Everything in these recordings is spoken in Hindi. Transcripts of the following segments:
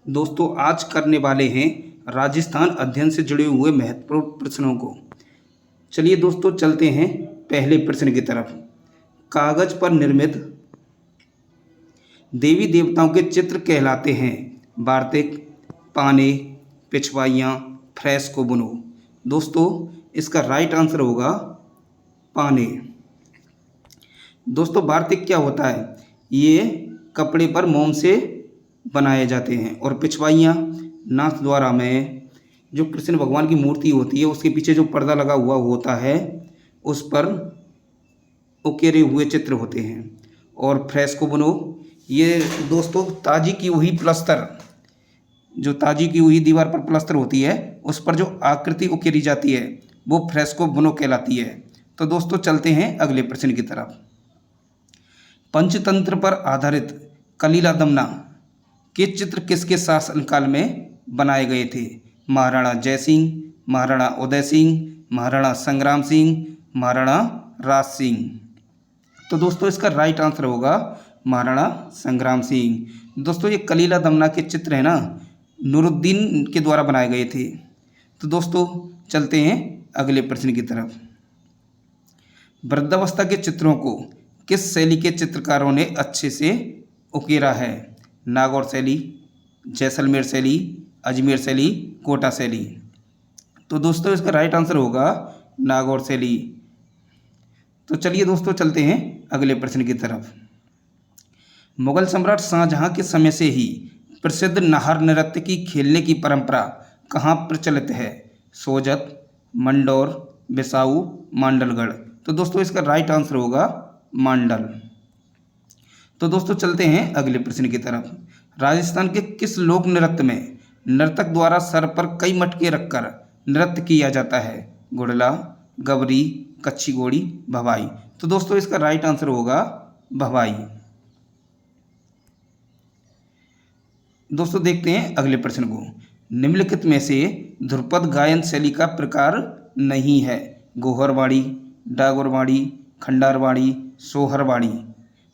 दोस्तों आज करने वाले हैं राजस्थान अध्ययन से जुड़े हुए महत्वपूर्ण प्रश्नों को। चलिए दोस्तों चलते हैं पहले प्रश्न की तरफ। कागज पर निर्मित देवी देवताओं के चित्र कहलाते हैं वार्तिक, पाने, पिछवाइयाँ, फ्रेस्को बुनो। दोस्तों इसका राइट आंसर होगा पाने। दोस्तों वार्तिक क्या होता है? ये कपड़े पर मोम से बनाए जाते हैं। और पिछवाइयाँ नाथ द्वारा में जो कृष्ण भगवान की मूर्ति होती है उसके पीछे जो पर्दा लगा हुआ होता है उस पर उकेरे हुए चित्र होते हैं। और फ्रेस्को बुनो ये दोस्तों ताजी की हुई प्लस्तर, जो ताजी की हुई दीवार पर प्लस्तर होती है उस पर जो आकृति उकेरी जाती है वो फ्रेस्को बुनो कहलाती है। तो दोस्तों चलते हैं अगले प्रश्न की तरफ। पंचतंत्र पर आधारित कलीला दमना के चित्र किसके शासनकाल में बनाए गए थे? महाराणा जयसिंह, महाराणा उदय सिंह, महाराणा संग्राम सिंह, महाराणा राज सिंह। तो दोस्तों इसका राइट आंसर होगा महाराणा संग्राम सिंह। दोस्तों ये कलीला दमना के चित्र है ना, नूरुद्दीन के द्वारा बनाए गए थे। तो दोस्तों चलते हैं अगले प्रश्न की तरफ। वृद्धावस्था के चित्रों को किस शैली के चित्रकारों ने अच्छे से उकेरा है? नागौर शैली, जैसलमेर शैली, अजमेर शैली, कोटा शैली। तो दोस्तों इसका राइट आंसर होगा नागौर शैली। तो चलिए दोस्तों चलते हैं अगले प्रश्न की तरफ। मुगल सम्राट शाहजहां के समय से ही प्रसिद्ध नाहर नृत्य की खेलने की परंपरा कहाँ प्रचलित है? सोजत, मंडौर, बिसाऊ, मांडलगढ़। तो दोस्तों इसका राइट आंसर होगा मांडल। तो दोस्तों चलते हैं अगले प्रश्न की तरफ। राजस्थान के किस लोक नृत्य में नर्तक द्वारा सर पर कई मटके रखकर नृत्य किया जाता है? गुड़ला, गवरी, कच्छी घोड़ी, भवाई। तो दोस्तों इसका राइट आंसर होगा भवाई। दोस्तों देखते हैं अगले प्रश्न को। निम्नलिखित में से ध्रुपद गायन शैली का प्रकार नहीं है? गोहरवाड़ी, डागोरवाड़ी, खंडारवाड़ी, सोहरवाड़ी।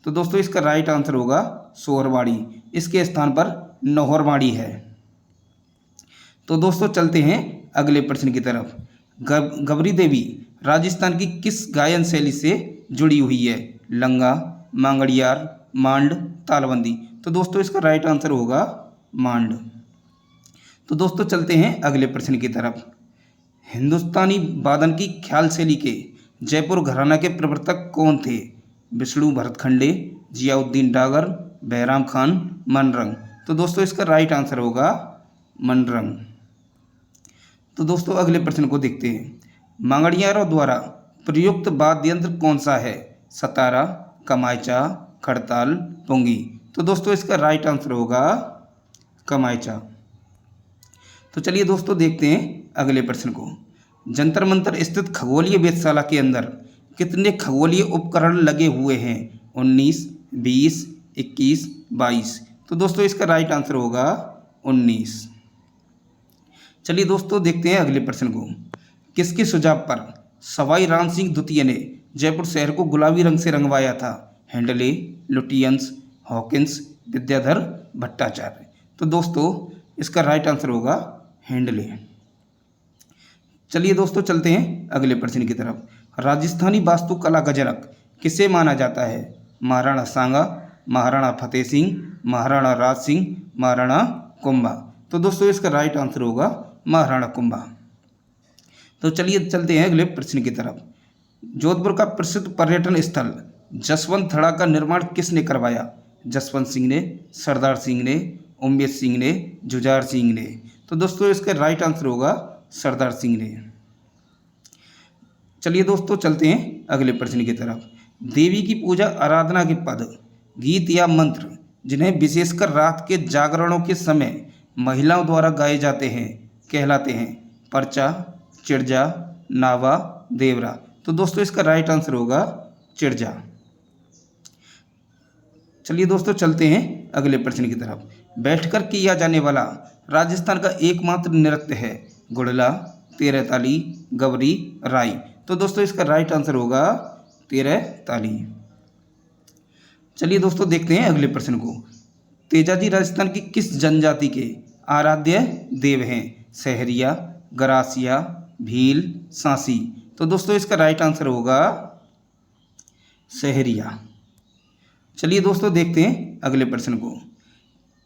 तो दोस्तों इसका राइट आंसर होगा सोहरवाड़ी। इसके स्थान पर नौहरवाड़ी है। तो दोस्तों चलते हैं अगले प्रश्न की तरफ। गवरी देवी राजस्थान की किस गायन शैली से जुड़ी हुई है? लंगा, मांगड़ियार, मांड, तालबंदी। तो दोस्तों इसका राइट आंसर होगा मांड। तो दोस्तों चलते हैं अगले प्रश्न की तरफ। हिंदुस्तानी वादन की ख्याल शैली के जयपुर घराना के प्रवर्तक कौन थे? विष्णु भरतखंडे, जियाउद्दीन डागर, बैराम खान, मनरंग। तो दोस्तों इसका राइट आंसर होगा मनरंग। तो दोस्तों अगले प्रश्न को देखते हैं। मांगड़ियारों द्वारा प्रयुक्त वाद्य यंत्र कौन सा है? सतारा, कमायचा, खड़ताल, पुंगी। तो दोस्तों इसका राइट आंसर होगा कमायचा। तो चलिए दोस्तों देखते हैं अगले प्रश्न को। जंतर मंतर स्थित खगोलीय वेधशाला के अंदर कितने खगोलीय उपकरण लगे हुए हैं? 19, 20, 21, 22। तो दोस्तों इसका राइट आंसर होगा 19। चलिए दोस्तों देखते हैं अगले प्रश्न को। किसके सुझाव पर सवाई राम सिंह द्वितीय ने जयपुर शहर को गुलाबी रंग से रंगवाया था? Handle, Lutyens, Hawkins, Vidyadhar Bhattacharya. तो दोस्तों इसका राइट आंसर होगा हैंडले। चलिए दोस्तों चलते हैं अगले प्रश्न की तरफ। राजस्थानी वास्तुकला गजरक किसे माना जाता है? महाराणा सांगा, महाराणा फतेह सिंह, महाराणा राज सिंह, महाराणा कुंभा। तो दोस्तों इसका राइट आंसर होगा महाराणा कुंभा। तो चलिए चलते हैं अगले प्रश्न की तरफ। जोधपुर का प्रसिद्ध पर्यटन स्थल जसवंत थड़ा का निर्माण किसने करवाया? जसवंत सिंह ने, सरदार सिंह ने, उम्मेद सिंह ने, जुझार सिंह ने। तो दोस्तों इसका राइट आंसर होगा सरदार सिंह ने। चलिए दोस्तों चलते हैं अगले प्रश्न की तरफ। देवी की पूजा आराधना के पद, गीत या मंत्र जिन्हें विशेषकर रात के जागरणों के समय महिलाओं द्वारा गाए जाते हैं कहलाते हैं? पर्चा, चिड़जा, नावा, देवरा। तो दोस्तों इसका राइट आंसर होगा चिड़जा। चलिए दोस्तों चलते हैं अगले प्रश्न की तरफ। बैठकर किया जाने वाला राजस्थान का एकमात्र नृत्य है? गुड़ला, तेरह ताली, गवरी, राई। तो दोस्तों इसका राइट आंसर होगा तेरह ताली। चलिए दोस्तों देखते हैं अगले प्रश्न को। तेजाजी राजस्थान की किस जनजाति के आराध्य देव हैं? सहरिया, गरासिया, भील, सांसी। तो दोस्तों इसका राइट आंसर होगा सहरिया। चलिए दोस्तों देखते हैं अगले प्रश्न को।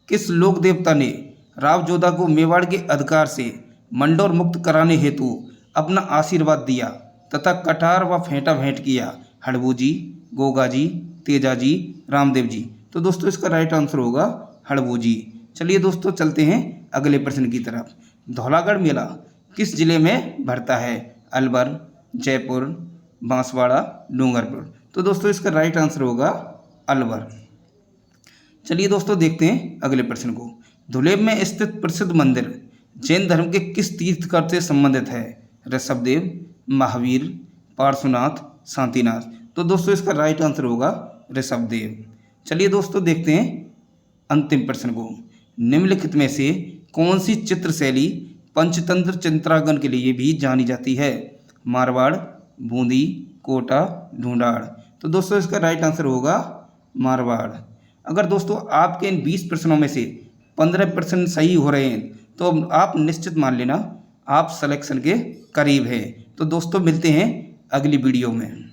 किस लोक देवता ने राव जोधा को मेवाड़ के अधिकार से मंडोर मुक्त कराने हेतु अपना आशीर्वाद दिया तथा कटार व फेंटा भेंट किया? हड़बू जी, गोगा जी, तेजा जी, रामदेव जी। तो दोस्तों इसका राइट आंसर होगा हड़बू जी। चलिए दोस्तों चलते हैं अगले प्रश्न की तरफ। धौलागढ़ मेला किस जिले में भरता है? अलवर, जयपुर, बांसवाड़ा, डूंगरपुर। तो दोस्तों इसका राइट आंसर होगा अलवर। चलिए दोस्तों देखते हैं अगले प्रश्न को। धुलेब में स्थित प्रसिद्ध मंदिर जैन धर्म के किस तीर्थकर से संबंधित है? ऋषभदेव, महावीर, पार्श्वनाथ, शांतिनाथ। तो दोस्तों इसका राइट आंसर होगा ऋषभदेव। चलिए दोस्तों देखते हैं अंतिम प्रश्न को। निम्नलिखित में से कौन सी चित्र शैली पंचतंत्र चित्रांकन के लिए भी जानी जाती है? मारवाड़, बूंदी, कोटा, ढूंढाड़। तो दोस्तों इसका राइट आंसर होगा मारवाड़। अगर दोस्तों आपके इन 20 प्रश्नों में से 15% सही हो रहे हैं तो आप निश्चित मान लेना आप सिलेक्शन के करीब हैं। तो दोस्तों मिलते हैं अगली वीडियो में।